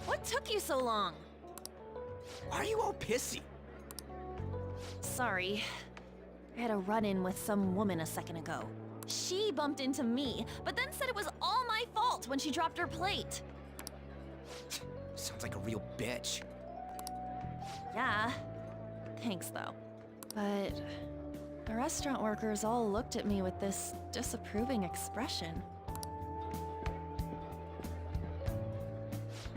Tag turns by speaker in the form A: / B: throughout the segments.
A: What took you so long?
B: Why are you all pissy?
A: Sorry. I had a run-in with some woman a second ago. She bumped into me, but then said it was all my fault when she dropped her plate.
B: Sounds like a real bitch.
A: Yeah. Thanks, though. But the restaurant workers all looked at me with this disapproving expression.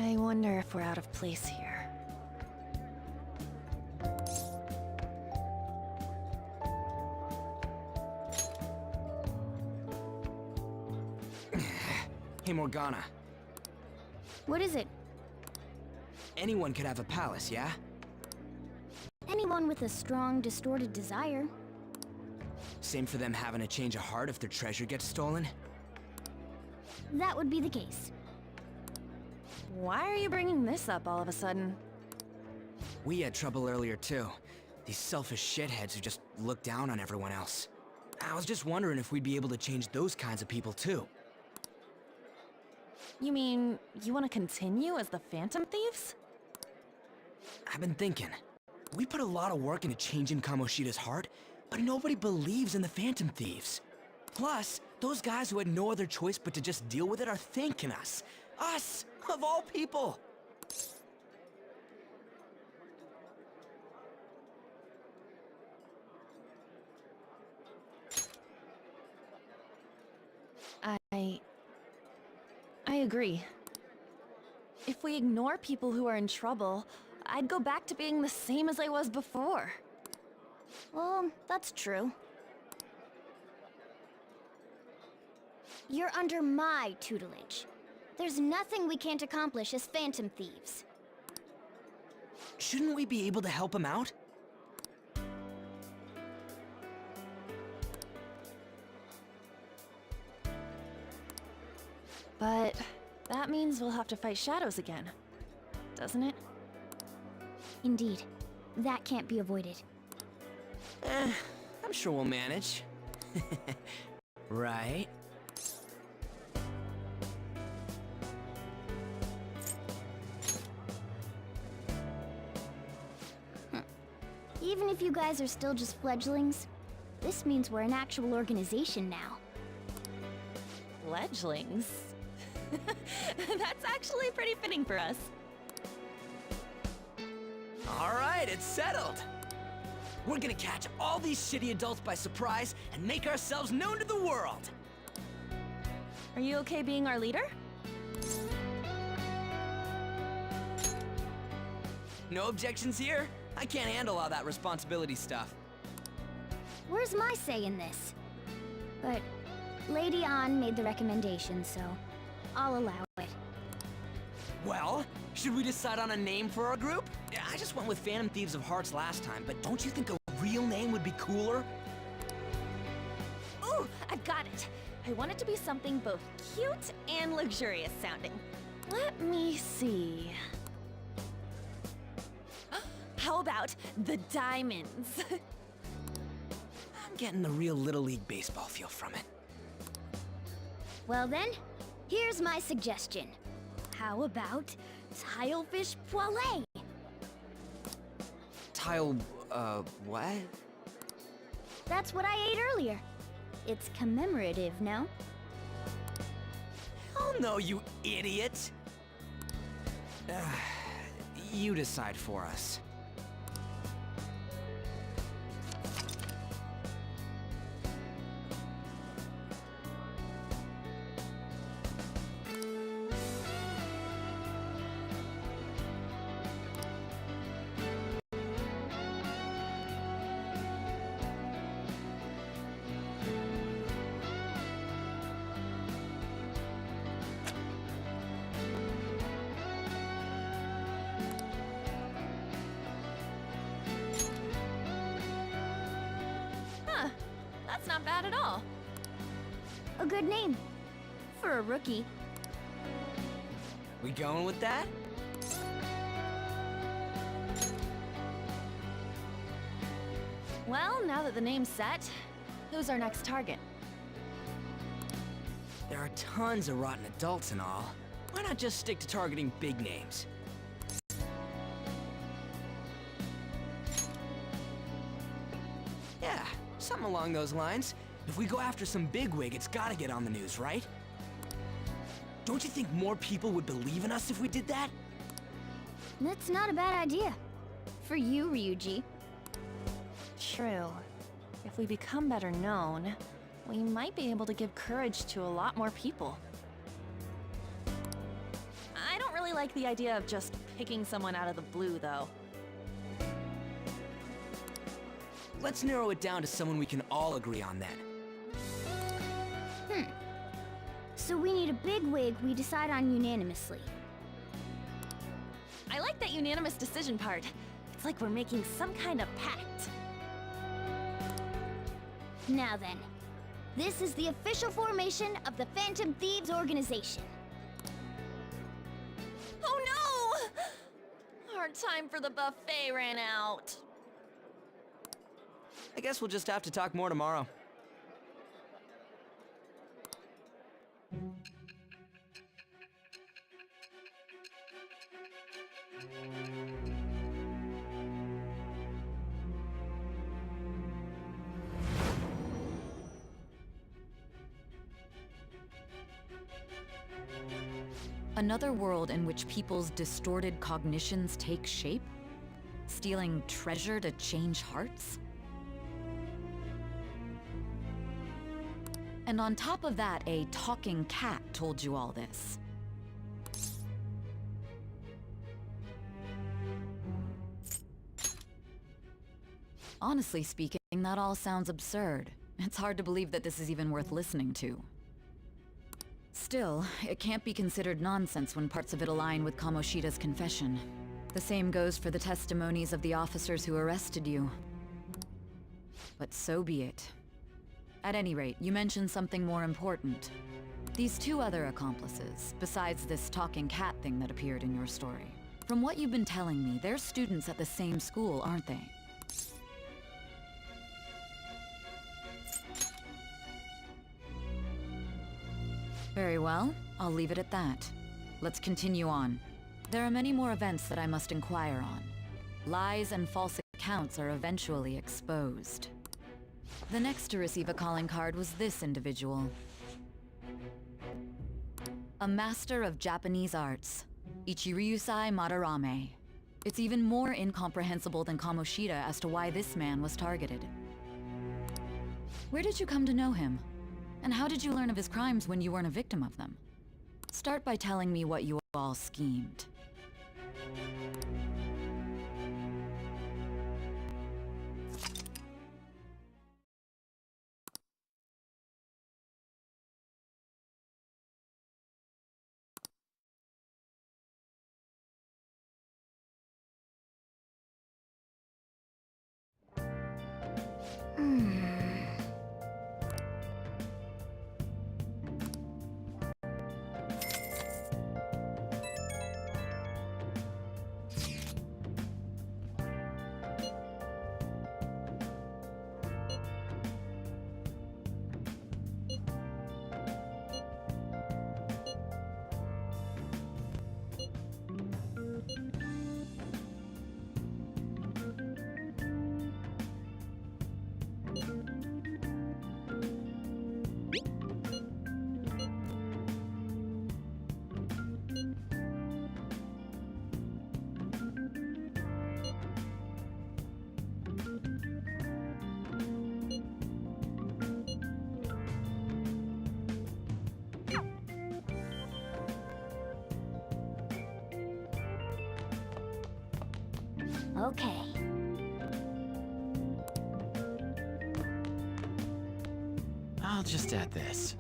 A: I wonder if we're out of place here.
B: Hey, Morgana.
C: What is it?
B: Anyone could have a palace, yeah?
C: Anyone with a strong, distorted desire.
B: Same for them having a change of heart if their treasure gets stolen?
C: That would be the case.
A: Why are you bringing this up all of a sudden?
B: We had trouble earlier too. These selfish shitheads who just look down on everyone else. I was just wondering if we'd be able to change those kinds of people too.
A: You mean, you want to continue as the Phantom Thieves?
B: I've been thinking. We put a lot of work into changing Kamoshida's heart, but nobody believes in the Phantom Thieves. Plus, those guys who had no other choice but to just deal with it are thanking us. Us, of all people!
A: I agree. If we ignore people who are in trouble, I'd go back to being the same as I was before.
C: Well, that's true. You're under my tutelage. There's nothing we can't accomplish as Phantom Thieves.
B: Shouldn't we be able to help him out?
A: But that means we'll have to fight shadows again, doesn't it?
C: Indeed. That can't be avoided.
B: I'm sure we'll manage. Right?
C: Even if you guys are still just fledglings, this means we're an actual organization now.
A: Fledglings? That's actually pretty fitting for us.
B: Alright, it's settled! We're gonna catch all these shitty adults by surprise and make ourselves known to the world!
A: Are you okay being our leader?
B: No objections here? I can't handle all that responsibility stuff.
C: Where's my say in this? But Lady An made the recommendation, so I'll allow it.
B: Well, should we decide on a name for our group? I just went with Phantom Thieves of Hearts last time, but don't you think a real name would be cooler?
A: Ooh, I've got it! I want it to be something both cute and luxurious sounding. Let me see. How about the Diamonds?
B: I'm getting the real Little League Baseball feel from it.
C: Well then, here's my suggestion. How about Tilefish Poêlée?
B: What?
C: That's what I ate earlier. It's commemorative, no?
B: Hell no, you idiot! You decide for us.
A: That's not bad at all.
C: A good name. For a rookie.
B: We going with that?
A: Well, now that the name's set, who's our next target?
B: There are tons of rotten adults and all. Why not just stick to targeting big names? along those lines. If we go after some bigwig, it's gotta get on the news, right? Don't you think more people would believe in us if we did that?
C: That's not a bad idea. For you, Ryuji.
A: True. If we become better known, we might be able to give courage to a lot more people. I don't really like the idea of just picking someone out of the blue, though.
B: Let's narrow it down to someone we can all agree on then.
C: So we need a bigwig we decide on unanimously.
A: I like that unanimous decision part. It's like we're making some kind of pact.
C: Now then, this is the official formation of the Phantom Thieves organization.
A: Oh no! Our time for the buffet ran out.
B: I guess we'll just have to talk more tomorrow.
D: Another world in which people's distorted cognitions take shape? Stealing treasure to change hearts? And on top of that, a talking cat told you all this. Honestly speaking, that all sounds absurd. It's hard to believe that this is even worth listening to. Still, it can't be considered nonsense when parts of it align with Kamoshida's confession. The same goes for the testimonies of the officers who arrested you. But so be it. At any rate, you mentioned something more important. These two other accomplices, besides this talking cat thing that appeared in your story. From what you've been telling me, they're students at the same school, aren't they? Very well, I'll leave it at that. Let's continue on. There are many more events that I must inquire on. Lies and false accounts are eventually exposed. The next to receive a calling card was this individual. A master of Japanese arts, Ichiryusai Madarame. It's even more incomprehensible than Kamoshida as to why this man was targeted. Where did you come to know him? And how did you learn of his crimes when you weren't a victim of them? Start by telling me what you all schemed.
C: Okay.
E: I'll just add this.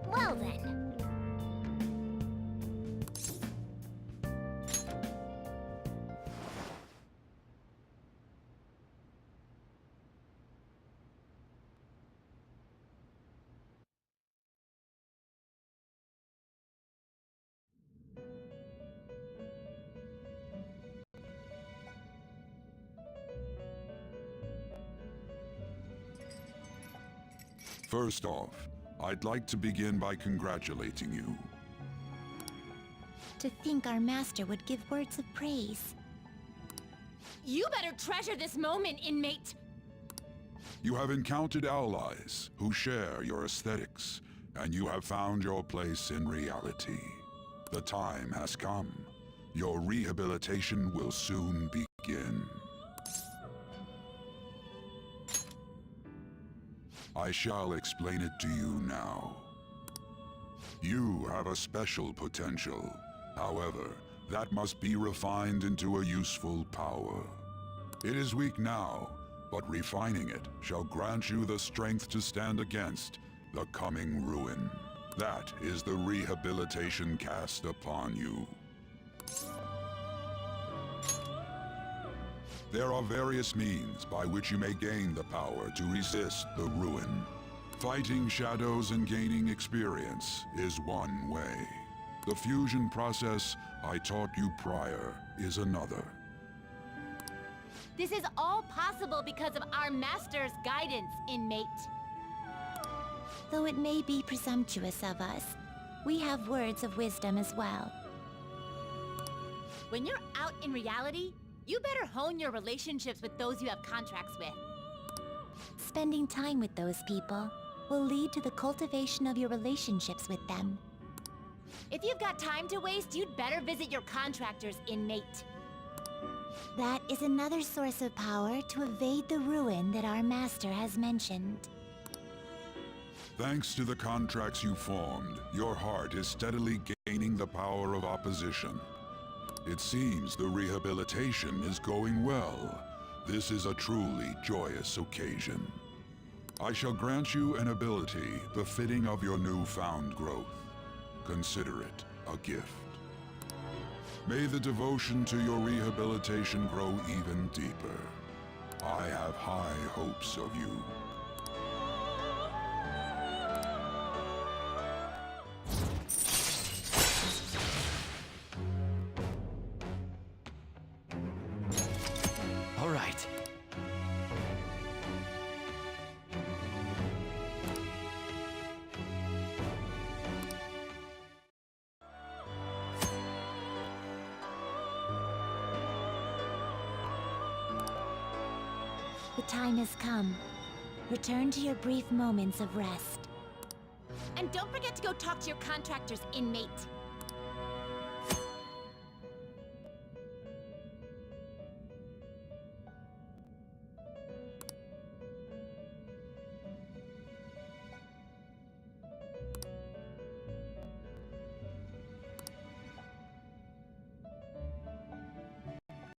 C: Well then.
F: First off, I'd like to begin by congratulating you.
C: To think our master would give words of praise.
A: You better treasure this moment, inmate!
F: You have encountered allies who share your aesthetics, and you have found your place in reality. The time has come. Your rehabilitation will soon begin. I shall explain it to you now. You have a special potential. However, that must be refined into a useful power. It is weak now, but refining it shall grant you the strength to stand against the coming ruin. That is the rehabilitation cast upon you. There are various means by which you may gain the power to resist the ruin. Fighting shadows and gaining experience is one way. The fusion process I taught you prior is another.
A: This is all possible because of our master's guidance, inmate.
C: Though it may be presumptuous of us, we have words of wisdom as well.
A: When you're out in reality, you better hone your relationships with those you have contracts with.
C: Spending time with those people will lead to the cultivation of your relationships with them.
A: If you've got time to waste, you'd better visit your contractors, inmate.
C: That is another source of power to evade the ruin that our master has mentioned.
F: Thanks to the contracts you formed, your heart is steadily gaining the power of opposition. It seems the rehabilitation is going well. This is a truly joyous occasion. I shall grant you an ability befitting of your newfound growth. Consider it a gift. May the devotion to your rehabilitation grow even deeper. I have high hopes of you.
B: All right.
C: The time has come. Return to your brief moments of rest.
A: And don't forget to go talk to your contractors, inmate.